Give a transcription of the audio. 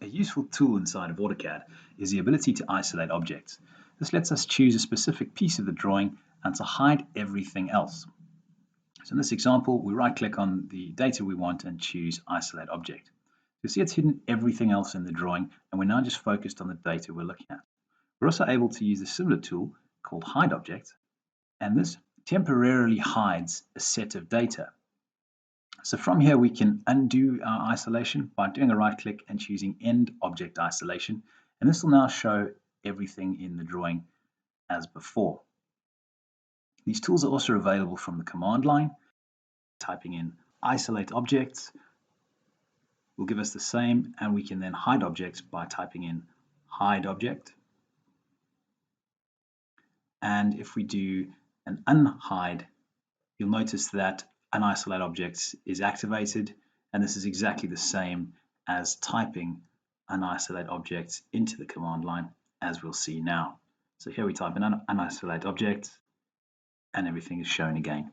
A useful tool inside of AutoCAD is the ability to isolate objects. This lets us choose a specific piece of the drawing and to hide everything else. So in this example, we right-click on the data we want and choose Isolate Object. You'll see it's hidden everything else in the drawing, and we're now just focused on the data we're looking at. We're also able to use a similar tool called Hide Object, and this temporarily hides a set of data. So from here, we can undo our isolation by doing a right click and choosing End Object Isolation. And this will now show everything in the drawing as before. These tools are also available from the command line. Typing in Isolate Objects will give us the same, and we can then hide objects by typing in Hide Object. And if we do an unhide, you'll notice that unisolate objects is activated, and this is exactly the same as typing unisolate objects into the command line, as we'll see now. So here we type in unisolate object, and everything is shown again.